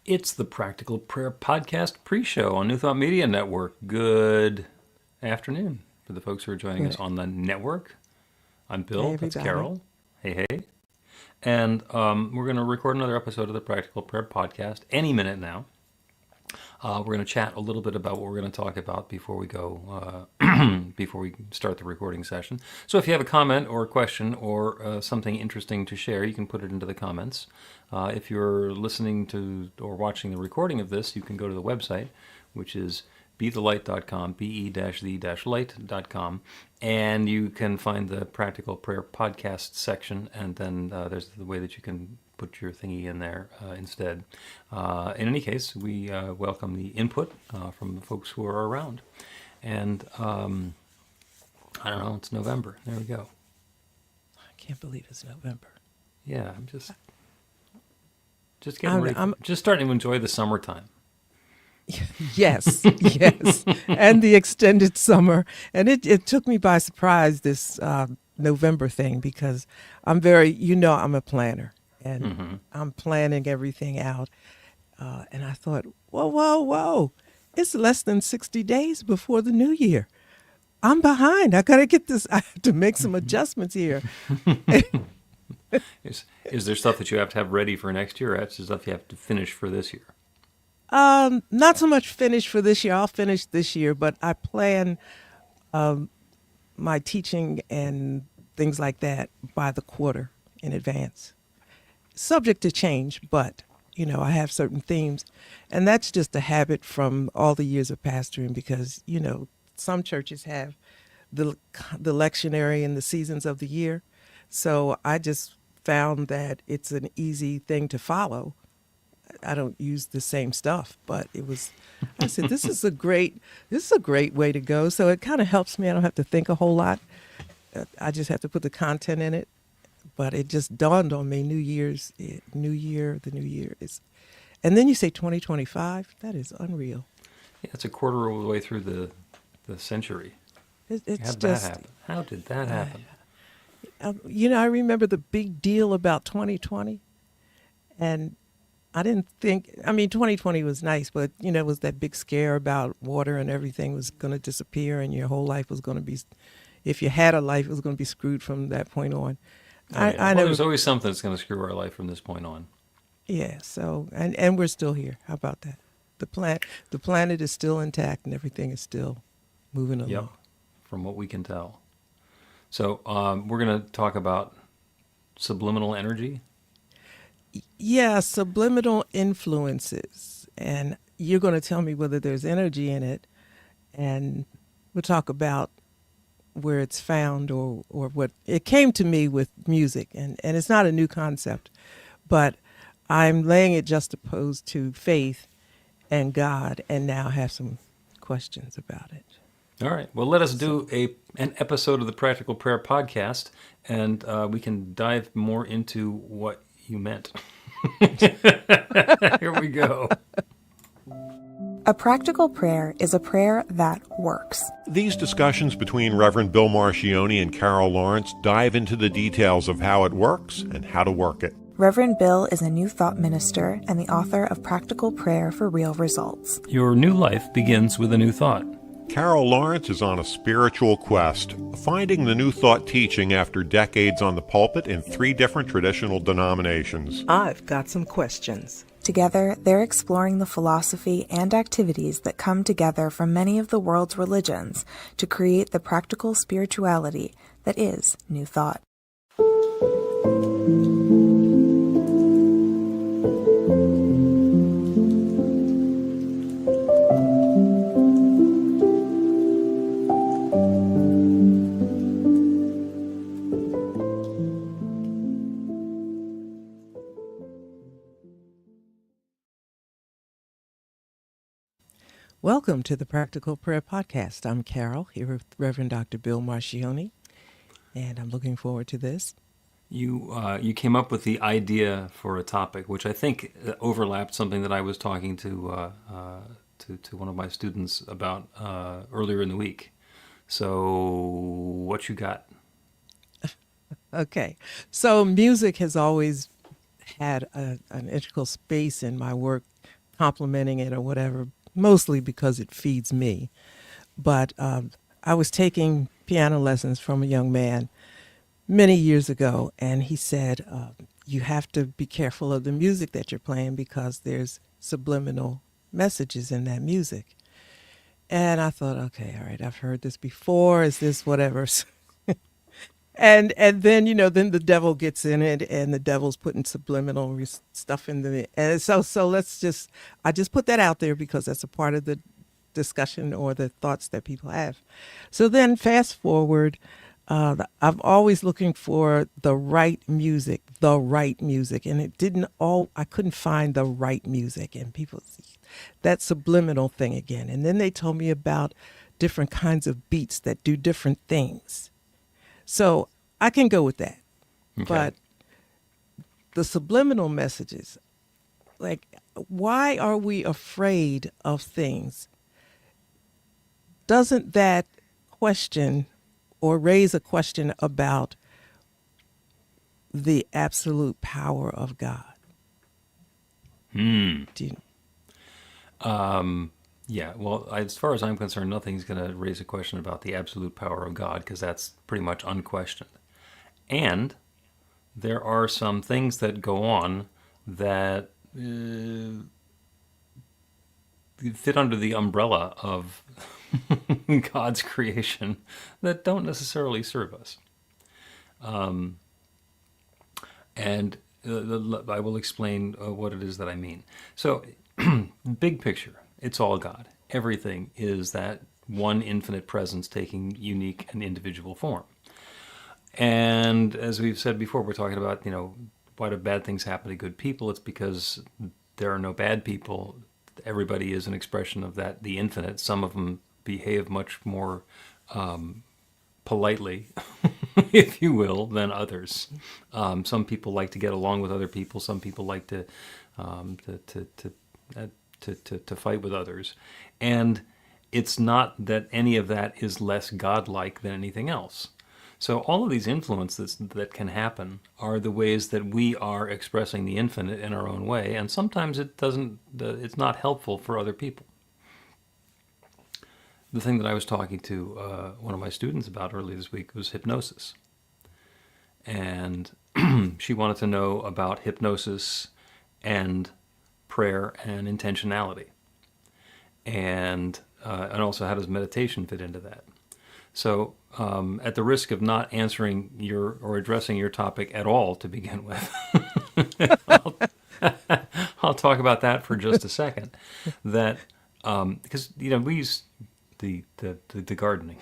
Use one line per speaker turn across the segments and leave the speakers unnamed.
It's the Practical Prayer Podcast pre-show on New Thought Media Network. Good afternoon for the folks who are joining us on the network. I'm Bill.
Hey,
That's
everybody.
Carol. Hey, hey. And we're going to record another episode of the Practical Prayer Podcast any minute now. We're going to chat a little bit about what we're going to talk about before we go, before we start the recording session. So if you have a comment or a question or something interesting to share, you can put it into the comments. If you're listening to or watching the recording of this, you can go to the website, which is bethelight.com, be-the-light.com, and you can find the Practical Prayer Podcast section, and then there's the way that you can put your thingy in there instead. In any case, we welcome the input from the folks who are around. And I don't know, it's November. There we go.
I can't believe it's November.
Yeah, I'm just getting ready. Just starting to enjoy the summertime.
Yes, yes. And the extended summer. And it took me by surprise, this November thing, because I'm I'm a planner. And I'm planning everything out. And I thought, whoa. It's less than 60 days before the new year. I'm behind. I got to get this. I have to make some adjustments here.
Is there stuff that you have to have ready for next year, or that's stuff you have to finish for this year?
Not so much finish for this year. I'll finish this year, but I plan my teaching and things like that by the quarter in advance. Subject to change, but I have certain themes, and that's just a habit from all the years of pastoring, because some churches have the lectionary and the seasons of the year. So I just found that it's an easy thing to follow. I don't use the same stuff, but I said, this is a great way to go. So it kind of helps me. I don't have to think a whole lot. I just have to put the content in it. But it just dawned on me, the new year is, and then you say 2025, that is unreal.
Yeah, it's a quarter of the way through the century.
How did
that happen? How did that happen?
I remember the big deal about 2020, and I didn't think, 2020 was nice, but, it was that big scare about water and everything was going to disappear, and your whole life was going to be, if you had a life, it was going to be screwed from that point on.
There's always something that's going to screw our life from this point on.
Yeah, so, and we're still here. How about that? The planet is still intact, and everything is still moving along.
Yep, from what we can tell. So we're going to talk about subliminal energy.
Yeah, subliminal influences. And you're going to tell me whether there's energy in it. And we'll talk about where it's found or what it came to me with music. And it's not a new concept, but I'm laying it juxtaposed to faith and God, and now have some questions about it.
All right. Well, let us do an episode of the Practical Prayer Podcast, and we can dive more into what you meant. Here we go.
A practical prayer is a prayer that works.
These discussions between Reverend Bill Marchiony and Carol Lawrence dive into the details of how it works and how to work it.
Reverend Bill is a New Thought minister and the author of Practical Prayer for Real Results.
Your new life begins with a new thought.
Carol Lawrence is on a spiritual quest, finding the New Thought teaching after decades on the pulpit in 3 different traditional denominations.
I've got some questions.
Together, they're exploring the philosophy and activities that come together from many of the world's religions to create the practical spirituality that is New Thought.
Welcome to the Practical Prayer Podcast. I'm Carol, here with Reverend Dr. Bill Marchiony, and I'm looking forward to this.
You came up with the idea for a topic, which I think overlapped something that I was talking to one of my students about earlier in the week. So, what you got?
Okay, so music has always had an integral space in my work complimenting it or whatever, mostly because it feeds me. But I was taking piano lessons from a young man many years ago, and he said, you have to be careful of the music that you're playing because there's subliminal messages in that music. And I thought, okay, all right, I've heard this before. Is this whatever? And then, then the devil gets in it, and the devil's putting subliminal stuff in the, and so I just put that out there because that's a part of the discussion or the thoughts that people have. So then fast forward, I'm always looking for the right music, and I couldn't find the right music, and people, that subliminal thing again. And then they told me about different kinds of beats that do different things. So I can go with that.
Okay.
But the subliminal messages, like, why are we afraid of things? Doesn't that question or raise a question about the absolute power of God? Do you,
Yeah, well, as far as I'm concerned, nothing's going to raise a question about the absolute power of God, because that's pretty much unquestioned. And there are some things that go on that fit under the umbrella of God's creation that don't necessarily serve us. And I will explain what it is that I mean. So, big picture, it's all God. Everything is that one infinite presence taking unique and individual form. And as we've said before, we're talking about, why do bad things happen to good people? It's because there are no bad people. Everybody is an expression of that, the infinite. Some of them behave much more politely, if you will, than others. Some people like to get along with other people. Some people like to fight with others. And it's not that any of that is less godlike than anything else. So all of these influences that can happen are the ways that we are expressing the infinite in our own way, and sometimes it's not helpful for other people. The thing that I was talking to one of my students about earlier this week was hypnosis. And she wanted to know about hypnosis and prayer and intentionality. And also, how does meditation fit into that? So, at the risk of not answering or addressing your topic at all to begin with, I'll talk about that for just a second. That because we use the gardening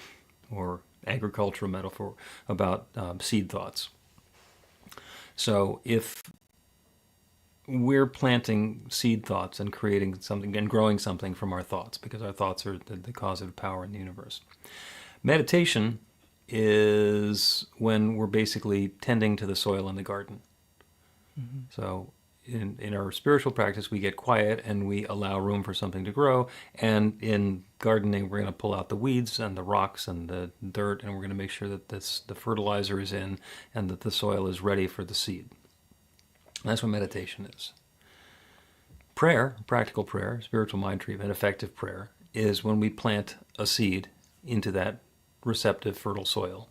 or agricultural metaphor about seed thoughts. So if we're planting seed thoughts and creating something and growing something from our thoughts, because our thoughts are the causative power in the universe. Meditation is when we're basically tending to the soil in the garden. Mm-hmm. So in our spiritual practice, we get quiet and we allow room for something to grow. And in gardening, we're going to pull out the weeds and the rocks and the dirt, and we're going to make sure that the fertilizer is in and that the soil is ready for the seed. And that's what meditation is. Prayer, practical prayer, spiritual mind treatment, effective prayer, is when we plant a seed into that receptive, fertile soil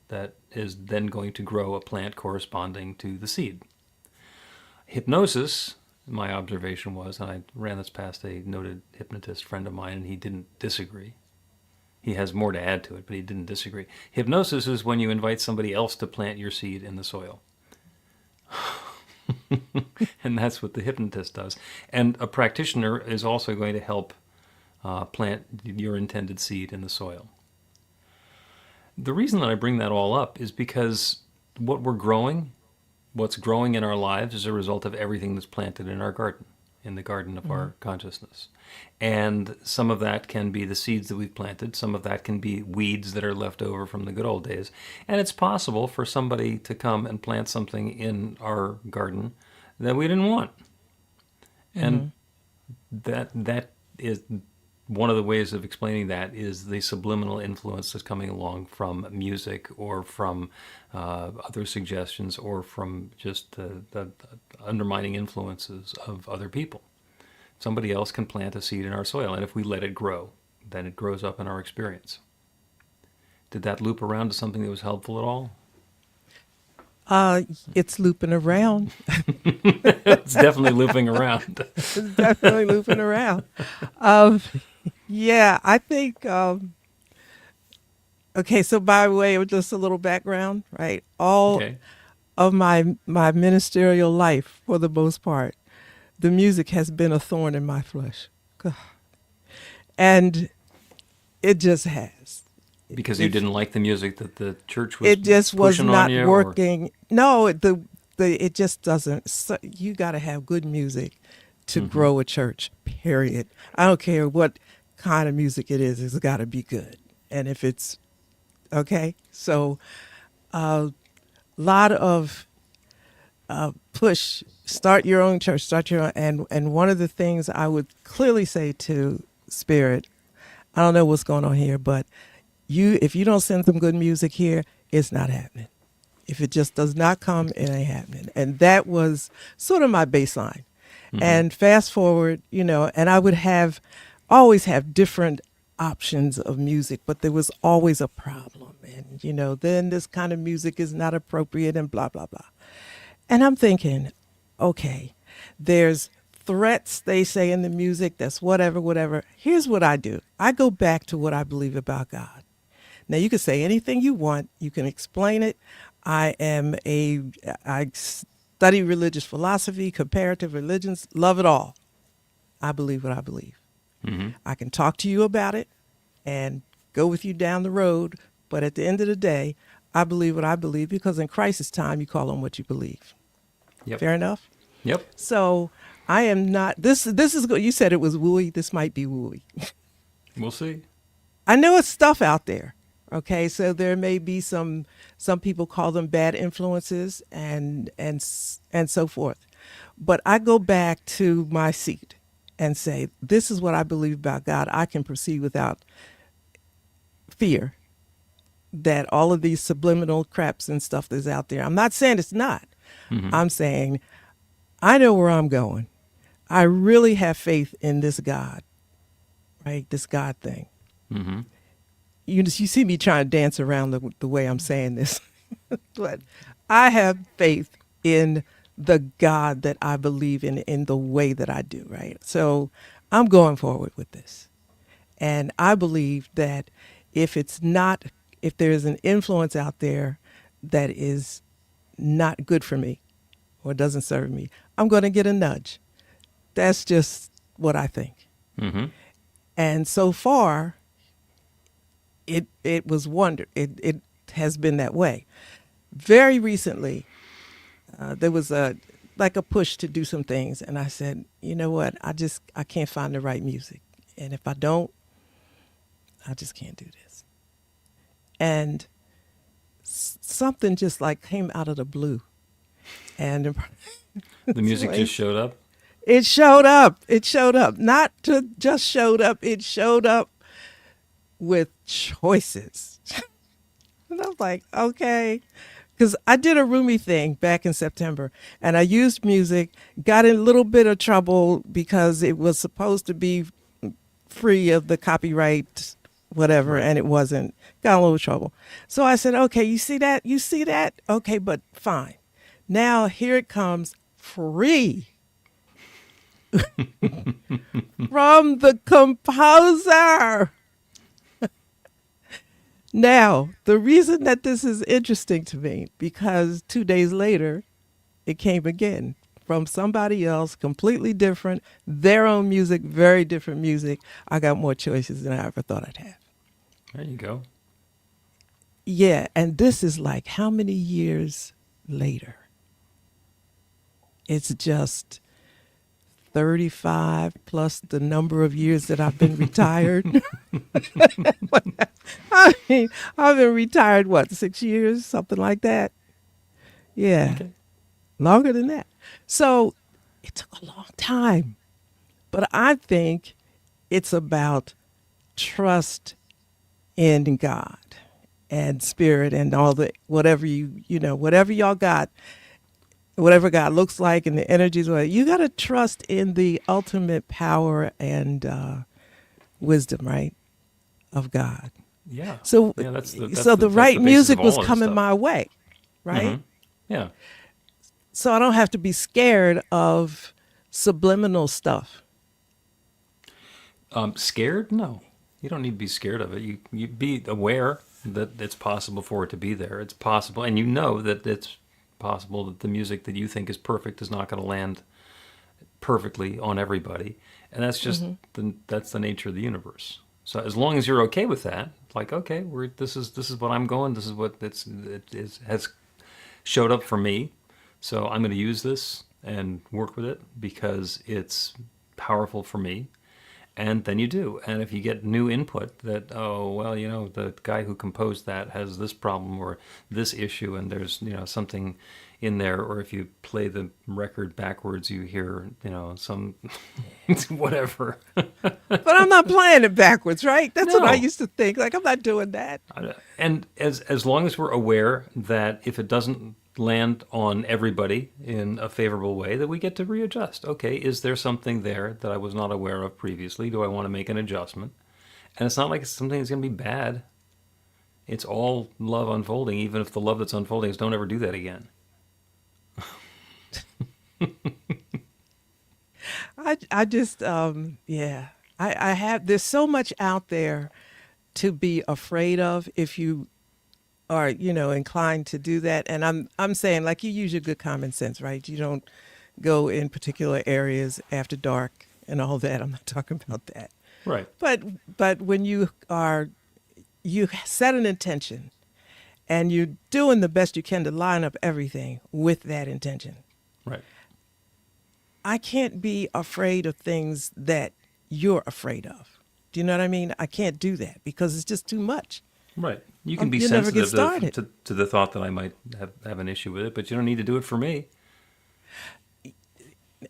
that is then going to grow a plant corresponding to the seed. Hypnosis, my observation was, and I ran this past a noted hypnotist friend of mine, and he didn't disagree. He has more to add to it, but he didn't disagree. Hypnosis is when you invite somebody else to plant your seed in the soil. And that's what the hypnotist does. And a practitioner is also going to help plant your intended seed in the soil. The reason that I bring that all up is because what's growing in our lives is a result of everything that's planted in our garden, in the garden of our consciousness. And some of that can be the seeds that we've planted. Some of that can be weeds that are left over from the good old days. And it's possible for somebody to come and plant something in our garden that we didn't want. And that is one of the ways of explaining that is the subliminal influence that's coming along from music or from other suggestions or from just the undermining influences of other people. Somebody else can plant a seed in our soil, and if we let it grow, then it grows up in our experience. Did that loop around to something that was helpful at all?
It's looping around.
It's definitely looping around.
It's definitely looping around. Yeah, I think. Okay, so by way of just a little background, right? All
Okay.
of my ministerial life, for the most part, the music has been a thorn in my flesh, God. And it just has.
Because you didn't like the music that the church was
It just was
pushing
not
on you, or-
working. No, it just doesn't. So you got to have good music to grow a church. Period. I don't care what kind of music it is. It's got to be good. And if it's okay, so a lot of push. Start your own church. Start your own. And one of the things I would clearly say to Spirit, I don't know what's going on here, but if you don't send some good music here, it's not happening. If it just does not come, it ain't happening. And that was sort of my baseline. And fast forward, and I would always have different options of music, but there was always a problem. And, then this kind of music is not appropriate and blah, blah, blah. And I'm thinking, okay, there's threats, they say in the music, that's whatever. Here's what I do. I go back to what I believe about God. Now, you can say anything you want. You can explain it. I study religious philosophy, comparative religions, love it all. I believe what I believe. I can talk to you about it and go with you down the road. But at the end of the day, I believe what I believe, because in crisis time, you call on what you believe.
Yep.
Fair enough?
Yep.
So I am not, this is, you said it was wooey. This might be wooey.
We'll see.
I know it's stuff out there. Okay, so there may be some people call them bad influences and so forth. But I go back to my seat and say, this is what I believe about God. I can proceed without fear that all of these subliminal craps and stuff that's out there. I'm not saying it's not. I'm saying I know where I'm going. I really have faith in this God, right? This God thing. You see me trying to dance around the way I'm saying this, but I have faith in the God that I believe in the way that I do, right? So I'm going forward with this. And I believe that if there's an influence out there that is not good for me or doesn't serve me, I'm going to get a nudge. That's just what I think. And so far, it was it has been that way. Very recently, there was a push to do some things, and I said, you know what, I can't find the right music, and if I don't, I just can't do this. And something just like came out of the blue, and
The music just showed up.
It showed up. It showed up. Not just showed up. It showed up with choices. And I was like, okay. Because I did a roomie thing back in September, and I used music, got in a little bit of trouble because it was supposed to be free of the copyright, whatever, and it wasn't. Got in a little trouble. So I said, okay, you see that? You see that? Okay, but fine. Now here it comes, free. From the composer. Now, the reason that this is interesting to me, because 2 days later, it came again from somebody else, completely different, their own music, very different music. I got more choices than I ever thought I'd have.
There you go.
Yeah, and this is like how many years later? It's just 35 plus the number of years that I've been retired. I mean, I've been retired, 6 years, something like that. Yeah,
Okay.
longer than that. So it took a long time. But I think it's about trust in God and spirit and all the, whatever whatever y'all got. whatever God looks like and the energies. Well, you got to trust in the ultimate power and wisdom, right, of God.
Yeah.
So,
Yeah, that's the
the
that's
right
the basis
music
of
was
all of this
coming
stuff.
my way, right?
Yeah.
So I don't have to be scared of subliminal stuff.
Scared? No. You don't need to be scared of it. You be aware that it's possible for it to be there. It's possible, and you know that it's possible that the music that you think is perfect is not going to land perfectly on everybody, and that's just that's the nature of the universe. So as long as you're okay with that, like okay, this is what I'm going. This is what has showed up for me. So I'm going to use this and work with it because it's powerful for me. And then you do. And if you get new input that, oh, well, the guy who composed that has this problem or this issue, and there's, something in there, or if you play the record backwards, you hear, some whatever.
But I'm not playing it backwards, right? That's what I
No.
used to think. Like, I'm not doing that.
And as long as we're aware that if it doesn't land on everybody in a favorable way, that we get to readjust. Okay, is there something there that I was not aware of previously? Do I want to make an adjustment? And it's not like it's something that's going to be bad. It's all love unfolding, even if the love that's unfolding is don't ever do that again.
I just, yeah. I have, there's so much out there to be afraid of if you are, inclined to do that. And I'm saying, like, you use your good common sense, right? You don't go in particular areas after dark and all that. I'm not talking about that.
Right.
But when you set an intention and you're doing the best you can to line up everything with that intention.
Right.
I can't be afraid of things that you're afraid of. Do you know what I mean? I can't do that because it's just too much.
Right. You can be
You'll never get
sensitive
started.
to the thought that I might have an issue with it, but you don't need to do it for me.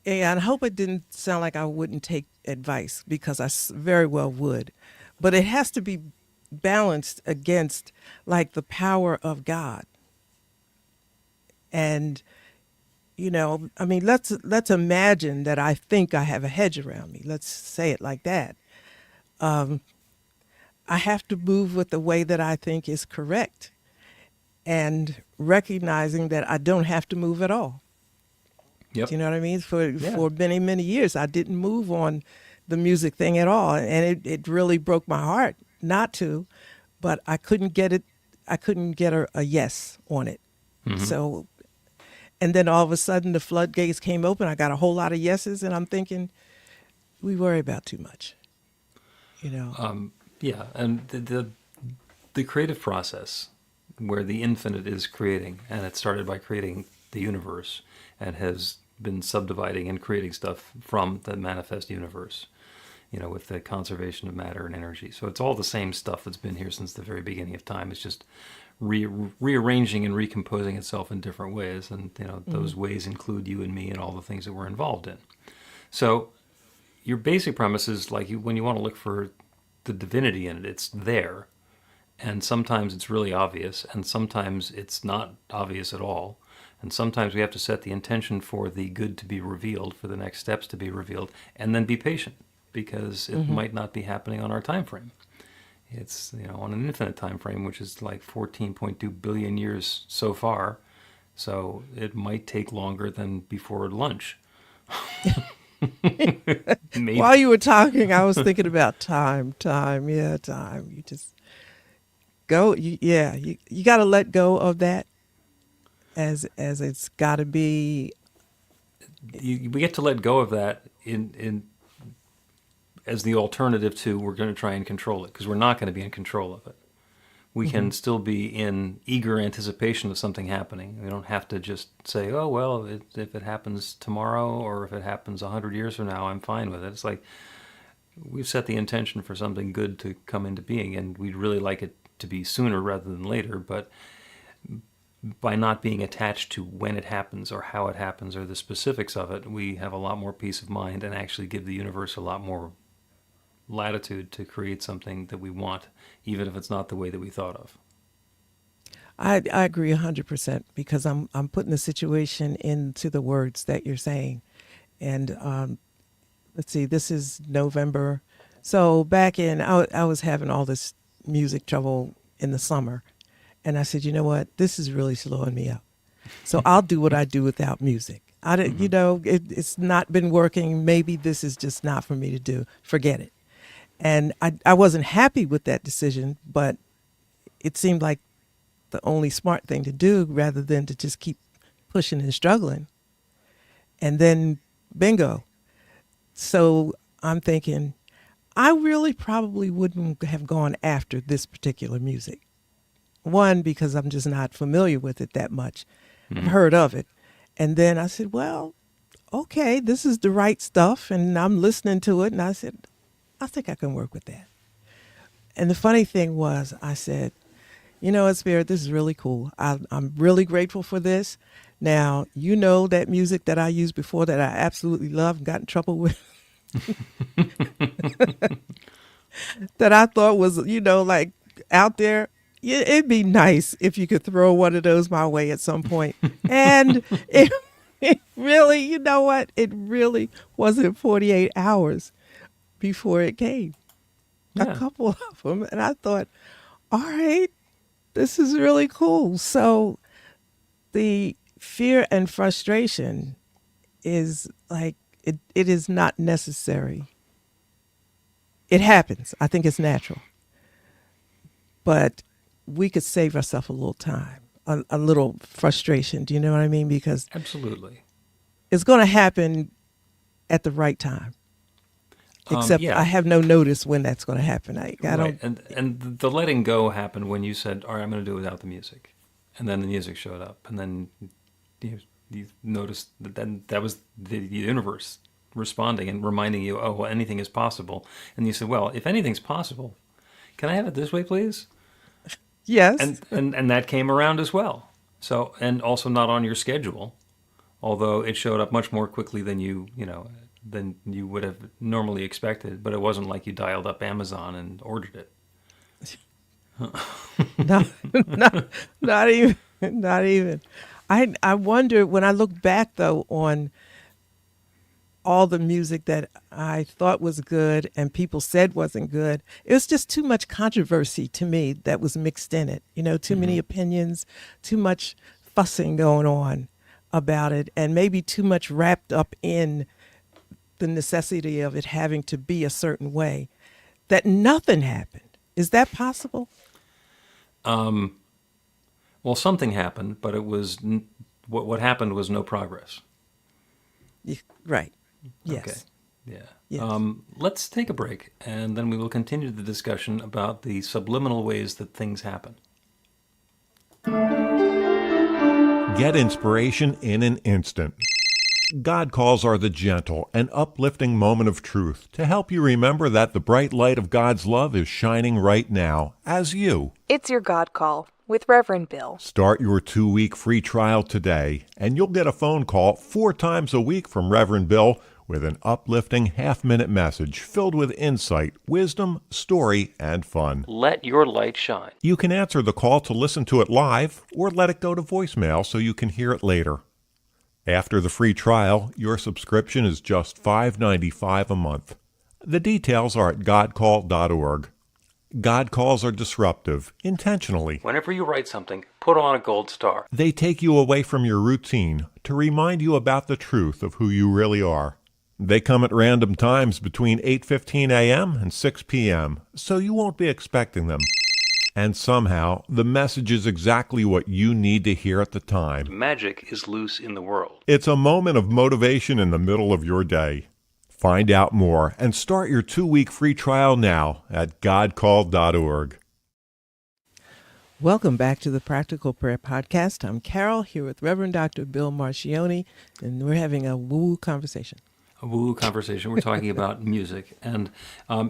And I hope it didn't sound like I wouldn't take advice because I very well would. But it has to be balanced against like the power of God. And I mean, let's imagine that I think I have a hedge around me. Let's say it like that. I have to move with the way that I think is correct and recognizing that I don't have to move at all.
Yep.
Do you know what I mean? For many, many years, I didn't move on the music thing at all. And it really broke my heart not to, but I couldn't get it. I couldn't get a yes on it.
Mm-hmm.
So, and then all of a sudden the floodgates came open. I got a whole lot of yeses and I'm thinking, we worry about too much,
Yeah, and the creative process, where the infinite is creating, and it started by creating the universe, and has been subdividing and creating stuff from the manifest universe, with the conservation of matter and energy. So it's all the same stuff that's been here since the very beginning of time. It's just rearranging and recomposing itself in different ways, and those ways include you and me and all the things that we're involved in. So your basic premise is like when you want to look for the divinity in it, it's there. And sometimes it's really obvious, and sometimes it's not obvious at all. And sometimes we have to set the intention for the good to be revealed, for the next steps to be revealed, and then be patient, because it might not be happening on our time frame. It's on an infinite time frame, which is like 14.2 billion years so far. So it might take longer than before lunch. Maybe.
While you were talking, I was thinking about time. You just go. You got to let go of that as it's got to be.
We get to let go of that in as the alternative to we're going to try and control it, because we're not going to be in control of it. We can still be in eager anticipation of something happening. We don't have to just say, oh, well, if it happens tomorrow or if it happens 100 years from now, I'm fine with it. It's like we've set the intention for something good to come into being, and we'd really like it to be sooner rather than later. But by not being attached to when it happens or how it happens or the specifics of it, we have a lot more peace of mind and actually give the universe a lot more latitude to create something that we want, even if it's not the way that we thought of.
I agree 100% because I'm putting the situation into the words that you're saying. And let's see, this is November. So back in, I was having all this music trouble in the summer. And I said, you know what? This is really slowing me up. So I'll do what I do without music. You know, it's not been working. Maybe this is just not for me to do. Forget it. And I wasn't happy with that decision, but it seemed like the only smart thing to do rather than to just keep pushing and struggling. And then bingo. So I'm thinking, I really probably wouldn't have gone after this particular music. One, because I'm just not familiar with it that much. I've heard of it. And then I said, well, okay, this is the right stuff. And I'm listening to it. And I said, I think I can work with that. And the funny thing was, I said, you know what, Spirit, this is really cool. I'm really grateful for this. Now, you know that music that I used before that I absolutely love and got in trouble with, that I thought was, you know, like out there. It'd be nice if you could throw one of those my way at some point. And it really, you know what? It really wasn't 48 hours before it came.
Yeah.
A couple of them. And I thought, all right, this is really cool. So the fear and frustration is like, it is not necessary. It happens. I think it's natural. But we could save ourselves a little time, a little frustration. Do you know what I mean? Because
Absolutely.
it's going to happen at the right time. Except
yeah.
I have no notice when that's going to happen. I
Right.
don't.
And the letting go happened when you said, all right, I'm going to do it without the music. And then the music showed up. And then you noticed that then that was the universe responding and reminding you, oh, well, anything is possible. And you said, well, if anything's possible, can I have it this way, please?
Yes.
And that came around as well. So, and also not on your schedule, although it showed up much more quickly than than you would have normally expected. But it wasn't like you dialed up Amazon and ordered it.
No, not even. Not even. I wonder when I look back though on all the music that I thought was good and people said wasn't good. It was just too much controversy to me that was mixed in it. You know, too many opinions, too much fussing going on about it, and maybe too much wrapped up in the necessity of it having to be a certain way that nothing happened. Is that possible?
Well, something happened, but it was what happened was no progress.
Right. Yes.
Okay. Yeah.
Yes.
Let's take a break, and then we will continue the discussion about the subliminal ways that things happen.
Get inspiration in an instant. God calls are the gentle and uplifting moment of truth to help you remember that the bright light of God's love is shining right now as you.
It's your God Call with Reverend Bill.
Start your 2-week free trial today, and you'll get a phone call 4 times a week from Reverend Bill with an uplifting half-minute message filled with insight, wisdom, story, and fun.
Let your light shine.
You can answer the call to listen to it live or let it go to voicemail so you can hear it later. After the free trial, your subscription is just $5.95 a month. The details are at godcall.org. God calls are disruptive, intentionally.
Whenever you write something, put on a gold star.
They take you away from your routine to remind you about the truth of who you really are. They come at random times between 8:15 a.m. and 6 p.m., so you won't be expecting them. And somehow, the message is exactly what you need to hear at the time.
Magic is loose in the world.
It's a moment of motivation in the middle of your day. Find out more and start your 2-week free trial now at godcall.org.
Welcome back to the Practical Prayer Podcast. I'm Carol here with Reverend Dr. Bill Marchiony, and we're having a woo conversation.
A woo conversation. We're talking about music, and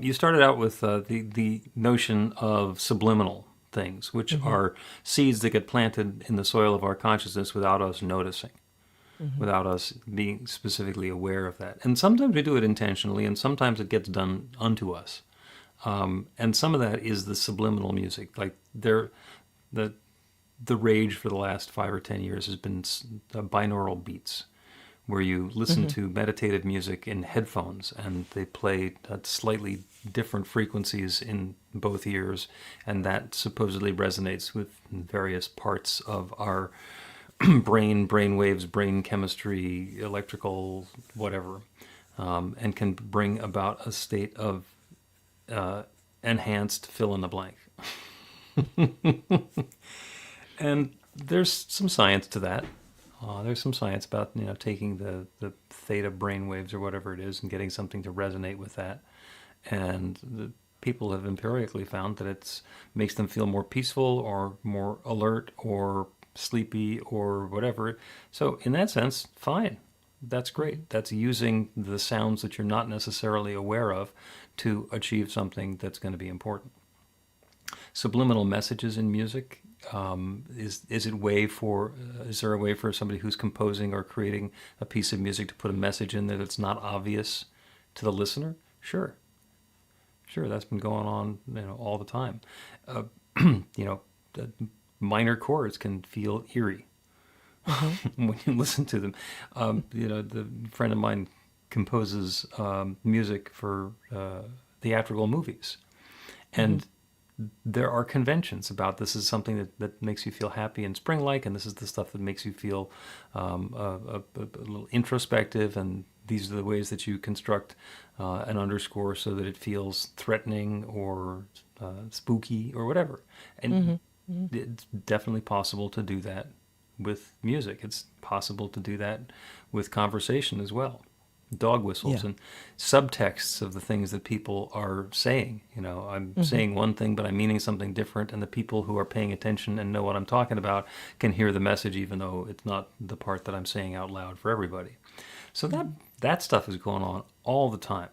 you started out with the notion of subliminal things, which are seeds that get planted in the soil of our consciousness without us noticing, without us being specifically aware of that. And sometimes we do it intentionally, and sometimes it gets done unto us. And some of that is the subliminal music, like the the rage for the last 5 or 10 years has been binaural beats, where you listen to meditative music in headphones and they play at slightly different frequencies in both ears, and that supposedly resonates with various parts of our brain waves, brain chemistry, electrical, whatever, and can bring about a state of enhanced fill in the blank. And there's some science to that. There's some science about taking the theta brain waves or whatever it is and getting something to resonate with that. And the people have empirically found that it makes them feel more peaceful or more alert or sleepy or whatever. So in that sense, fine. That's great. That's using the sounds that you're not necessarily aware of to achieve something that's going to be important. Subliminal messages in music. Is there a way for somebody who's composing or creating a piece of music to put a message in there that's not obvious to the listener? Sure, that's been going on all the time. The minor chords can feel eerie when you listen to them. The friend of mine composes music for theatrical movies, and there are conventions about this is something that makes you feel happy and spring-like, and this is the stuff that makes you feel a little introspective, and these are the ways that you construct an underscore so that it feels threatening or spooky or whatever. And it's definitely possible to do that with music. It's possible to do that with conversation as well. Dog whistles and subtexts of the things that people are saying. I'm saying one thing, but I'm meaning something different, and the people who are paying attention and know what I'm talking about can hear the message, even though it's not the part that I'm saying out loud for everybody. So that stuff is going on all the time.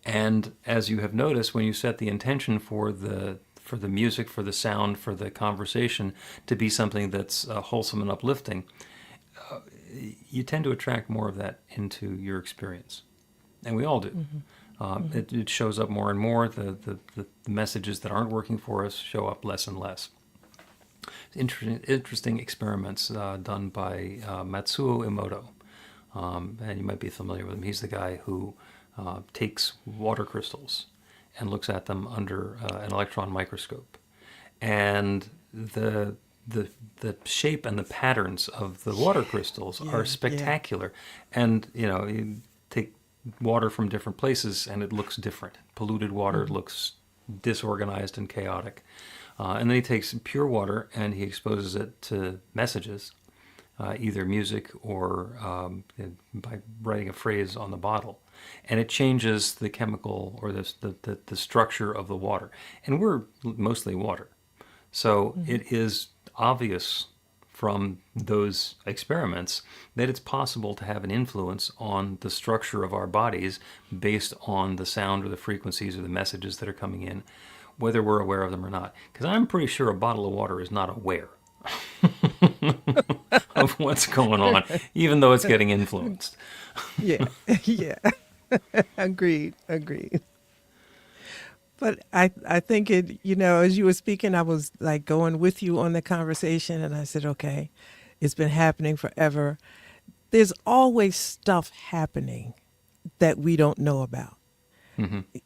And as you have noticed, when you set the intention for the music, for the sound, for the conversation to be something that's wholesome and uplifting, you tend to attract more of that into your experience. And we all do. It shows up more and more. The messages that aren't working for us show up less and less. Interesting experiments done by Matsuo Emoto. And you might be familiar with him. He's the guy who takes water crystals and looks at them under an electron microscope. And the shape and the patterns of the water crystals are spectacular. And, you take water from different places and it looks different. Polluted water looks disorganized and chaotic. And then he takes pure water and he exposes it to messages, either music or by writing a phrase on the bottle. And it changes the chemical or the structure of the water. And we're mostly water. So it is obvious from those experiments that it's possible to have an influence on the structure of our bodies based on the sound or the frequencies or the messages that are coming in, whether we're aware of them or not. Because I'm pretty sure a bottle of water is not aware of what's going on, even though it's getting influenced.
Yeah. Agreed. But I think it, as you were speaking, I was like going with you on the conversation, and I said, okay, it's been happening forever. There's always stuff happening that we don't know about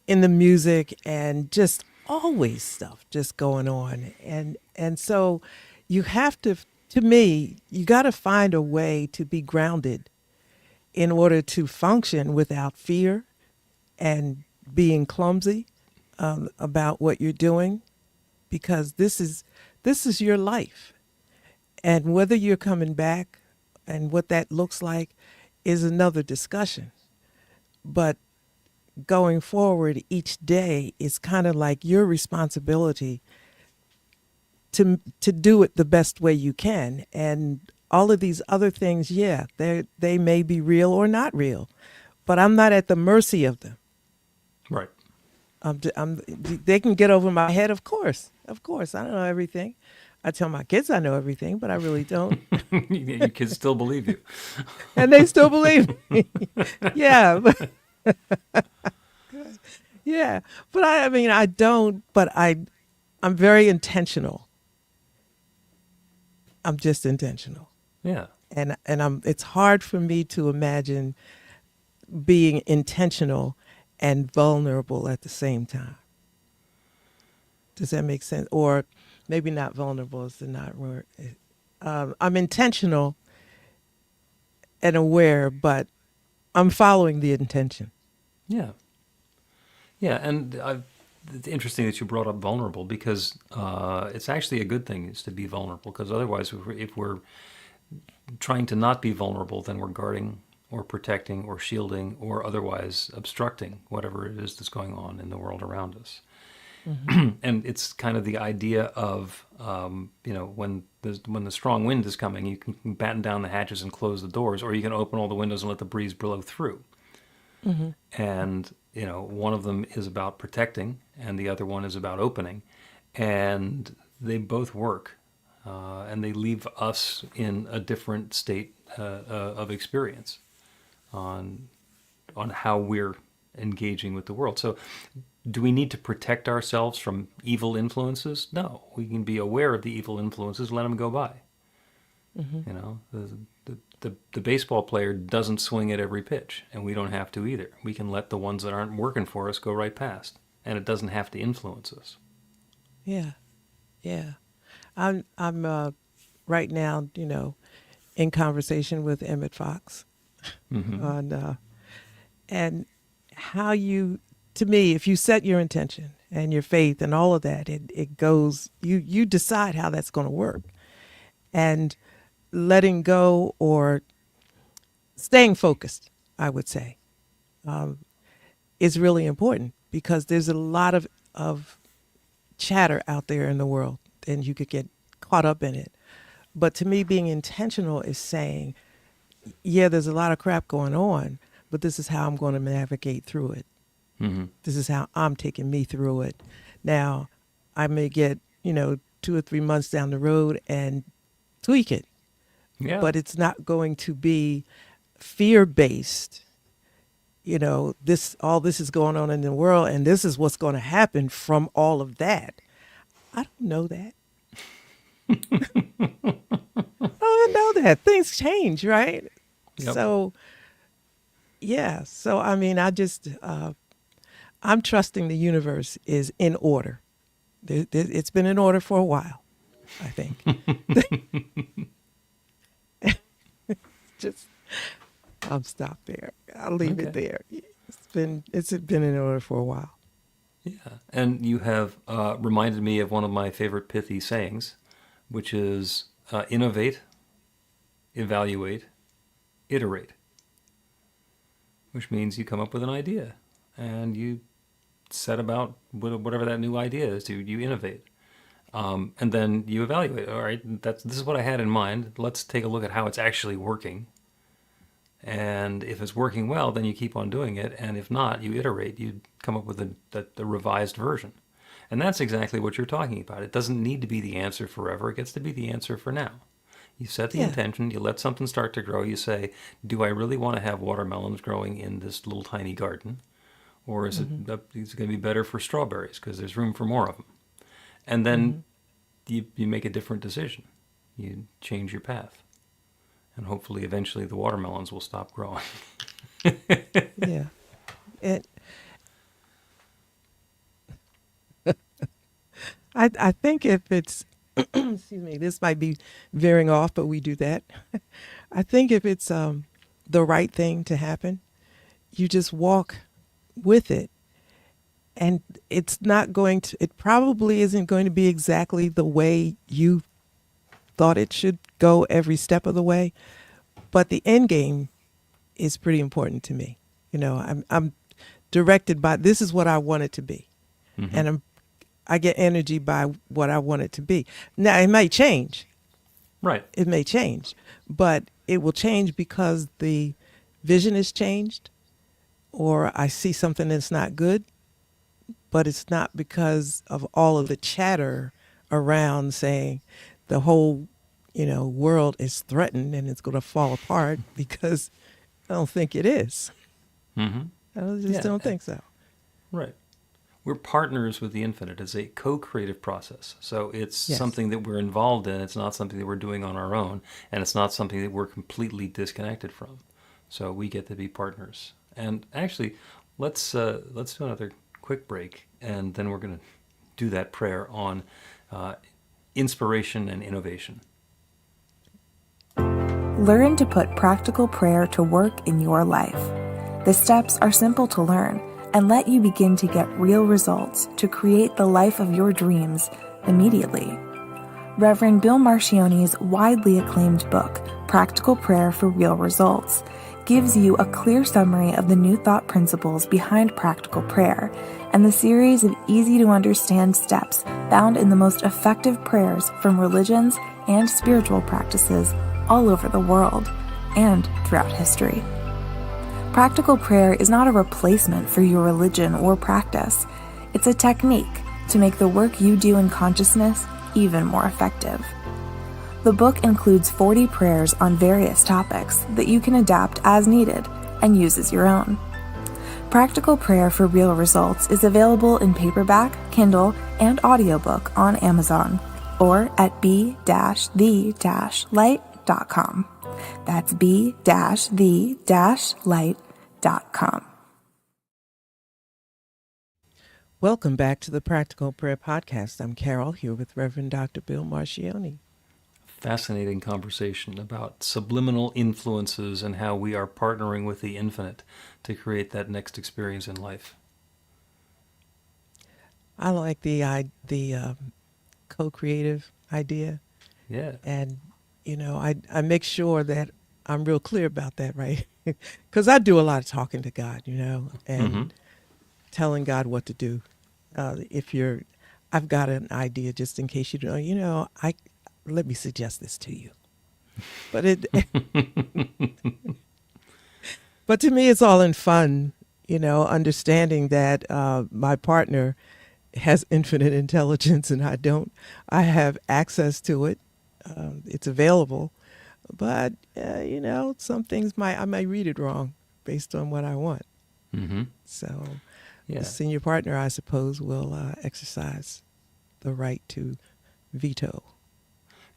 in the music, and just always stuff just going on. And so you have to me, you got to find a way to be grounded in order to function without fear and being clumsy about what you're doing, because this is your life, and whether you're coming back and what that looks like is another discussion. But going forward each day is kind of like your responsibility to do it the best way you can. And all of these other things, they may be real or not real, but I'm not at the mercy of them.
Right.
They can get over my head, of course. I don't know everything. I tell my kids I know everything, but I really don't.
Your kids still believe you.
And they still believe me. Yeah. But I don't, but I'm very intentional I'm just intentional.
Yeah.
And it's hard for me to imagine being intentional and vulnerable at the same time. Does that make sense? Or maybe not vulnerable is the not word. I'm intentional and aware, but I'm following the intention.
Yeah. Yeah, and it's interesting that you brought up vulnerable because it's actually a good thing is to be vulnerable because otherwise, if we're trying to not be vulnerable, then we're guarding or protecting or shielding or otherwise obstructing whatever it is that's going on in the world around us. And it's kind of the idea of when the strong wind is coming, you can batten down the hatches and close the doors, or you can open all the windows and let the breeze blow through. And one of them is about protecting, and the other one is about opening, and they both work, and they leave us in a different state of experience on how we're engaging with the world. So, do we need to protect ourselves from evil influences? No, we can be aware of the evil influences, let them go by. The baseball player doesn't swing at every pitch, and we don't have to either. We can let the ones that aren't working for us go right past, and it doesn't have to influence us.
Yeah, yeah. I'm right now, in conversation with Emmett Fox on and how to me, if you set your intention and your faith and all of that, it goes. You decide how that's going to work, and letting go or staying focused, I would say, is really important because there's a lot of chatter out there in the world and you could get caught up in it. But to me, being intentional is saying, yeah, there's a lot of crap going on, but this is how I'm going to navigate through it. This is how I'm taking me through it. Now, I may get, 2 or 3 months down the road and tweak it.
Yeah.
But it's not going to be fear-based. All this is going on in the world, and this is what's going to happen from all of that. I don't know that. I don't know that. Things change, right?
Yep.
So, yeah. So, I mean, I'm trusting the universe is in order. It's been in order for a while, I think. I'll stop there. I'll leave it there. It's been in order for a while.
Yeah, and you have reminded me of one of my favorite pithy sayings, which is innovate, evaluate, iterate, which means you come up with an idea and you set about whatever that new idea is. You innovate, and then you evaluate. All right, this is what I had in mind. Let's take a look at how it's actually working. And if it's working well, then you keep on doing it. And if not, you iterate. You come up with a revised version. And that's exactly what you're talking about. It doesn't need to be the answer forever. It gets to be the answer for now. You set the intention. You let something start to grow. You say, do I really want to have watermelons growing in this little tiny garden? Or is it going to be better for strawberries because there's room for more of them? And then you make a different decision. You change your path. And hopefully, eventually, the watermelons will stop growing.
Yeah. I think if it's, excuse me, this might be veering off, but we do that. I think if it's the right thing to happen, you just walk with it. And it probably isn't going to be exactly the way you thought it should go every step of the way, but the end game is pretty important to me. I'm directed by, this is what I want it to be. And I get energy by what I want it to be. Now, it may change.
Right.
It may change, but it will change because the vision has changed, or I see something that's not good, but it's not because of all of the chatter around saying the whole, world is threatened and it's going to fall apart, because I don't think it is. I just don't think so.
Right. we're partners with the infinite. It's a co-creative process. So it's
Yes.
something that we're involved in. It's not something that we're doing on our own, and it's not something that we're completely disconnected from. So we get to be partners. And actually, let's do another quick break, and then we're going to do that prayer on inspiration and innovation.
Learn to put practical prayer to work in your life. The steps are simple to learn and let you begin to get real results to create the life of your dreams immediately. Reverend Bill Marchiony's widely acclaimed book, Practical Prayer for Real Results, gives you a clear summary of the New Thought principles behind practical prayer and the series of easy-to-understand steps found in the most effective prayers from religions and spiritual practices all over the world and throughout history. Practical prayer is not a replacement for your religion or practice. It's a technique to make the work you do in consciousness even more effective. The book includes 40 prayers on various topics that you can adapt as needed and use as your own. Practical Prayer for Real Results is available in paperback, Kindle, and audiobook on Amazon or at b-the-light.com. That's b-the-light.com.
Welcome back to the Practical Prayer Podcast. I'm Carol, here with Reverend Dr. Bill Marchiony.
Fascinating conversation about subliminal influences and how we are partnering with the infinite to create that next experience in life.
I like the co-creative idea.
Yeah.
And, I make sure that I'm real clear about that, right? Because I do a lot of talking to God, and telling God what to do. I've got an idea, just in case you don't, let me suggest this to you. But but to me, it's all in fun, understanding that my partner has infinite intelligence and I don't. I have access to it. It's available. But, some things I might read it wrong based on what I want.
Mm-hmm.
So
Yeah.
the senior partner, I suppose, will exercise the right to veto.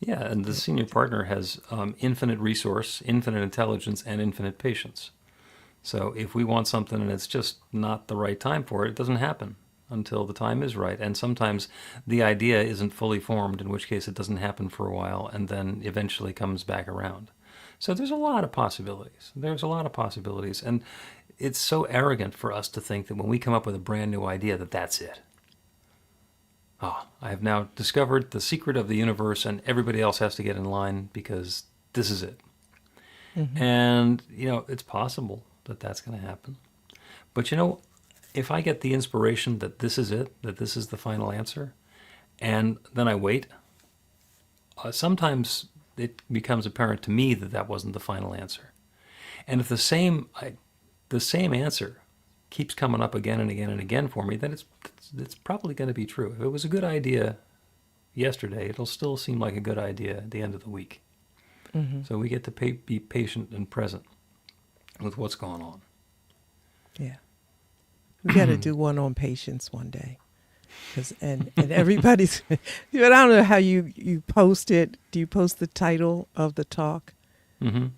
Yeah, and the senior partner has infinite resource, infinite intelligence, and infinite patience. So if we want something and it's just not the right time for it, it doesn't happen until the time is right. And sometimes the idea isn't fully formed, in which case it doesn't happen for a while and then eventually comes back around. So there's a lot of possibilities. And it's so arrogant for us to think that when we come up with a brand new idea that that's it. Oh, I have now discovered the secret of the universe and everybody else has to get in line because this is it. Mm-hmm. And, it's possible that that's going to happen. But, if I get the inspiration that this is it, that this is the final answer, and then I wait, sometimes it becomes apparent to me that that wasn't the final answer. And if the same answer keeps coming up again and again and again for me, then it's probably going to be true. If it was a good idea yesterday, it'll still seem like a good idea at the end of the week. Mm-hmm. So we get to be patient and present with what's going on.
Yeah. We got to do one on patience one day. And everybody's, I don't know how you post it. Do you post the title of the talk?
Mm-hmm.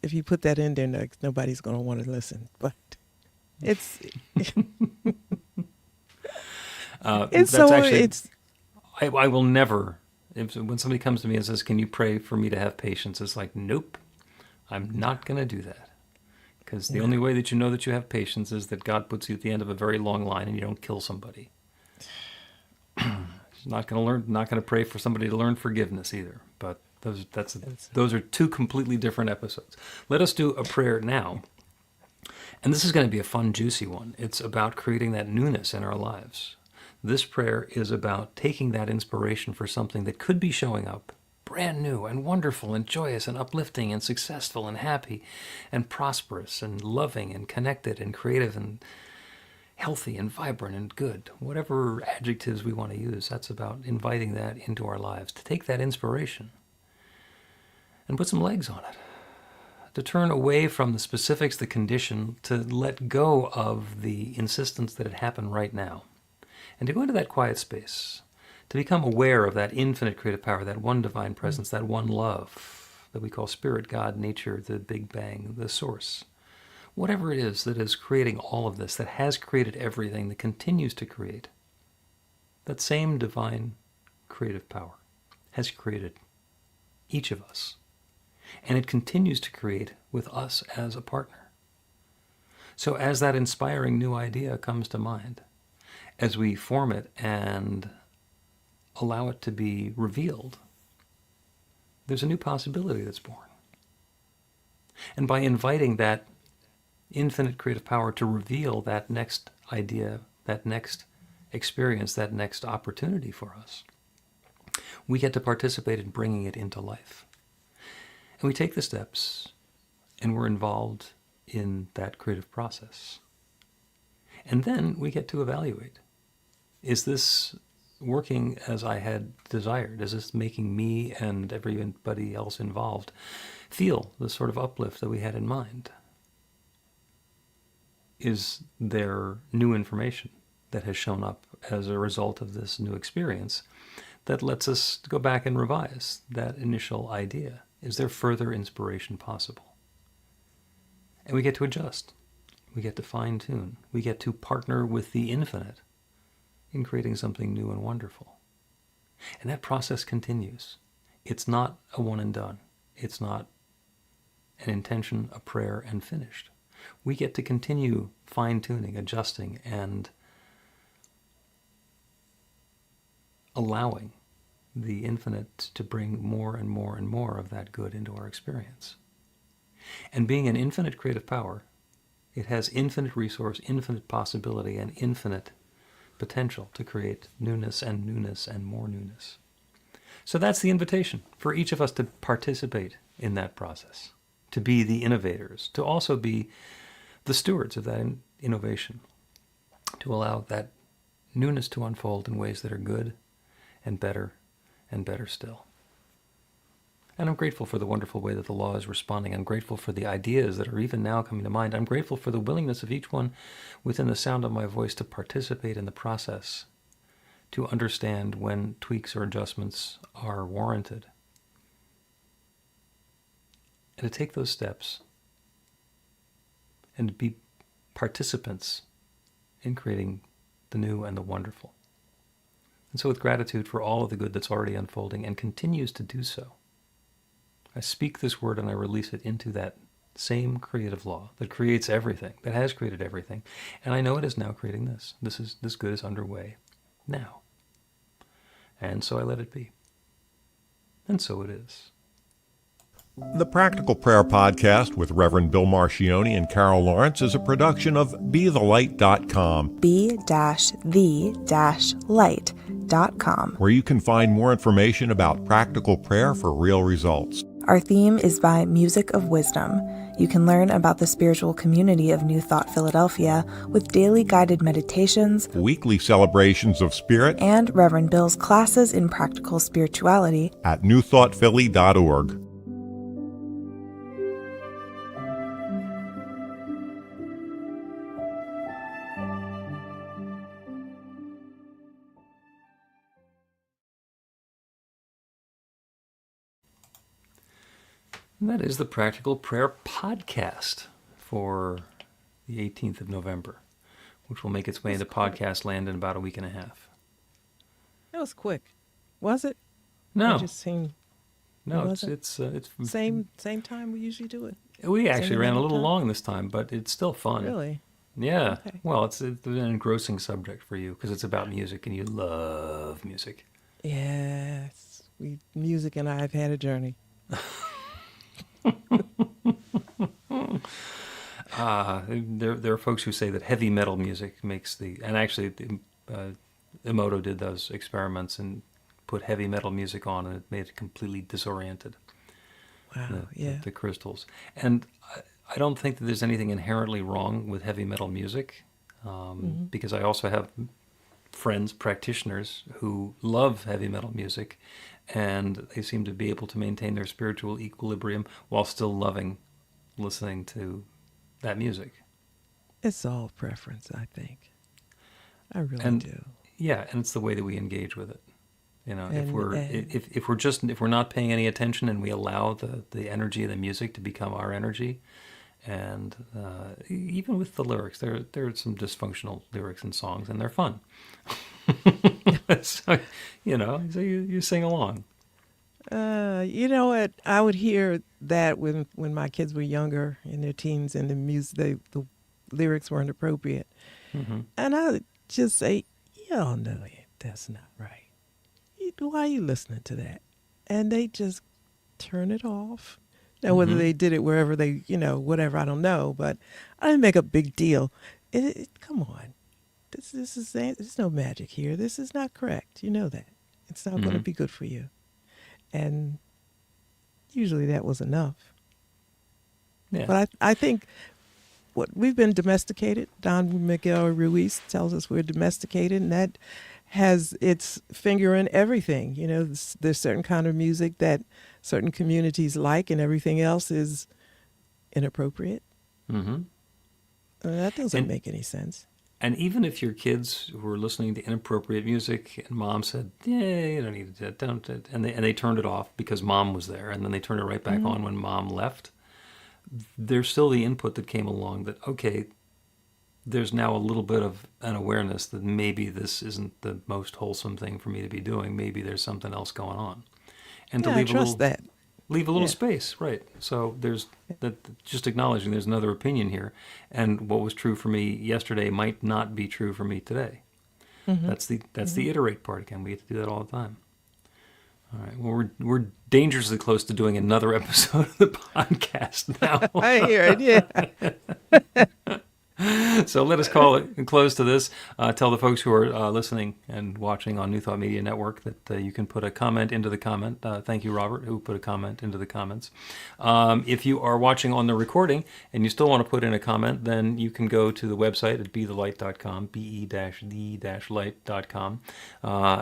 If you put that in there, nobody's going to want to listen. But it's...
I will never, when somebody comes to me and says, can you pray for me to have patience? It's like, nope, I'm not going to do that. Because the only way that you know that you have patience is that God puts you at the end of a very long line and you don't kill somebody. Not going to pray for somebody to learn forgiveness either. But those are two completely different episodes. Let us do a prayer now. And this is going to be a fun, juicy one. It's about creating that newness in our lives. This prayer is about taking that inspiration for something that could be showing up brand new and wonderful and joyous and uplifting and successful and happy and prosperous and loving and connected and creative and healthy and vibrant and good. Whatever adjectives we want to use, that's about inviting that into our lives, to take that inspiration and put some legs on it, to turn away from the specifics, the condition, to let go of the insistence that it happen right now, and to go into that quiet space, to become aware of that infinite creative power, that one divine presence, that one love that we call spirit, God, nature, the Big Bang, the source. Whatever it is that is creating all of this, that has created everything, that continues to create, that same divine creative power has created each of us. And it continues to create with us as a partner. So as that inspiring new idea comes to mind, as we form it and allow it to be revealed, there's a new possibility that's born. And by inviting that infinite creative power to reveal that next idea, that next experience, that next opportunity for us, we get to participate in bringing it into life. And we take the steps, and we're involved in that creative process. And then we get to evaluate, is this working as I had desired? Is this making me and everybody else involved feel the sort of uplift that we had in mind? Is there new information that has shown up as a result of this new experience that lets us go back and revise that initial idea? Is there further inspiration possible? And we get to adjust. We get to fine-tune. We get to partner with the infinite in creating something new and wonderful. And that process continues. It's not a one and done. It's not an intention, a prayer, and finished. We get to continue fine-tuning, adjusting, and allowing the infinite to bring more and more and more of that good into our experience. And being an infinite creative power, it has infinite resource, infinite possibility, and infinite potential to create newness and more newness. So that's the invitation for each of us to participate in that process, to be the innovators, to also be the stewards of that innovation, to allow that newness to unfold in ways that are good and better still. And I'm grateful for the wonderful way that the law is responding. I'm grateful for the ideas that are even now coming to mind. I'm grateful for the willingness of each one within the sound of my voice to participate in the process, to understand when tweaks or adjustments are warranted, and to take those steps and to be participants in creating the new and the wonderful. And so with gratitude for all of the good that's already unfolding and continues to do so, I speak this word and I release it into that same creative law that creates everything, that has created everything. And I know it is now creating this. This good is underway now. And so I let it be. And so it is.
The Practical Prayer Podcast with Reverend Bill Marchiony and Carol Lawrence is a production of BeTheLight.com.
be-the-light.com.
Where you can find more information about practical prayer for real results.
Our theme is by Music of Wisdom. You can learn about the spiritual community of New Thought Philadelphia with daily guided meditations,
Weekly celebrations of spirit,
and Reverend Bill's classes in practical spirituality
at newthoughtphilly.org.
And that is the Practical Prayer Podcast for the 18th of November, which will make its way into podcast land in about a week and a half.
That was quick. Was it?
No,
It just seemed
no,
was
it's
same time we usually do it.
we actually
Same
ran a
amount of
little
time?
long this time, but it's still fun.
Really?
Yeah.
Okay.
Well, it's an engrossing subject for you because it's about music and you love music.
Yes. Music and I have had a journey.
There are folks who say that heavy metal music makes and actually Emoto did those experiments and put heavy metal music on and it made it completely disoriented.
Wow. Yeah.
The crystals. And I don't think that there's anything inherently wrong with heavy metal music because I also have friends, practitioners who love heavy metal music and they seem to be able to maintain their spiritual equilibrium while still loving listening to that music.
It's all preference, I think. I really
And
do.
Yeah, and it's the way that we engage with it. You know, if
And-
we're
and-
if we're not paying any attention and we allow the energy of the music to become our energy, and even with the lyrics, there are some dysfunctional lyrics in songs, and they're fun. So, so you sing along.
You know what? I would hear that when my kids were younger, in their teens, and the music, the lyrics weren't appropriate, and I would just say, "Y'all know it. That's not right. Why are you listening to that?" And they just turn it off. Now, whether they did it wherever they, whatever, I don't know, but I didn't make a big deal. Come on, there's no magic here. This is not correct. You know that. It's not going to be good for you. And usually that was enough.
Yeah.
But I think what we've been domesticated. Don Miguel Ruiz tells us we're domesticated, and that has its finger in everything. There's certain kind of music that certain communities like, and everything else is inappropriate.
Mm-hmm.
That doesn't make any sense.
And even if your kids were listening to inappropriate music and mom said, "Yeah, you don't need to," and they turned it off because mom was there, and then they turned it right back on when mom left, there's still the input that came along that, okay, there's now a little bit of an awareness that maybe this isn't the most wholesome thing for me to be doing. Maybe there's something else going on. And to
I trust that.
Leave a little
Yeah.
space, right? So there's just acknowledging there's another opinion here, and what was true for me yesterday might not be true for me today. That's the iterate part again. We get to do that all the time. All right. Well, we're dangerously close to doing another episode of the podcast now.
I hear it. Yeah.
So let us call it and close to this. Tell the folks who are listening and watching on New Thought Media Network that you can put a comment into the comment. Thank you, Robert, who put a comment into the comments. If you are watching on the recording and you still want to put in a comment, then you can go to the website at bethelight.com, be-the-light.com,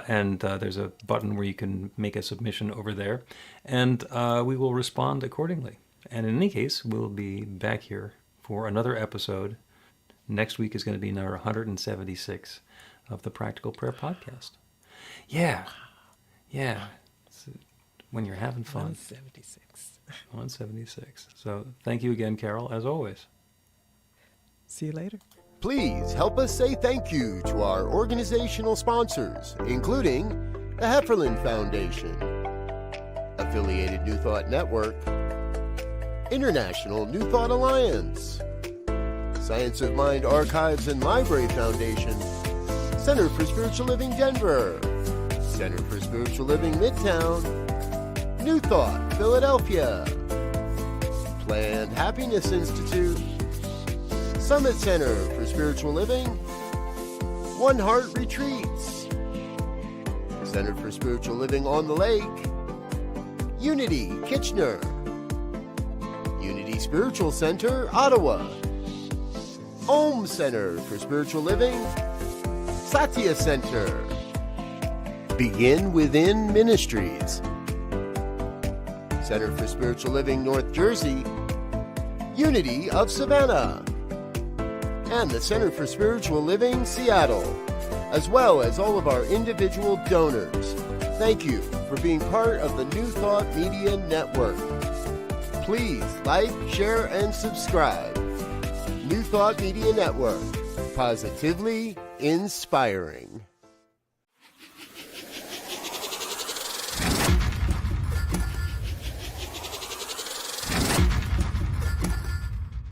and there's a button where you can make a submission over there, and we will respond accordingly. And in any case, we'll be back here for another episode. Next week is going to be number 176 of the Practical Prayer Podcast. Yeah. It's when you're having fun.
176.
176. So thank you again, Carol, as always.
See you later.
Please help us say thank you to our organizational sponsors, including the Hefferland Foundation, Affiliated New Thought Network, International New Thought Alliance, Science of Mind Archives and Library Foundation, Center for Spiritual Living Denver, Center for Spiritual Living Midtown, New Thought Philadelphia, Planned Happiness Institute, Summit Center for Spiritual Living, One Heart Retreats, Center for Spiritual Living on the Lake, Unity Kitchener, Unity Spiritual Center Ottawa, Om Center for Spiritual Living, Satya Center, Begin Within Ministries, Center for Spiritual Living North Jersey, Unity of Savannah, and the Center for Spiritual Living Seattle, as well as all of our individual donors. Thank you for being part of the New Thought Media Network. Please like, share, and subscribe. New Thought Media Network, positively inspiring.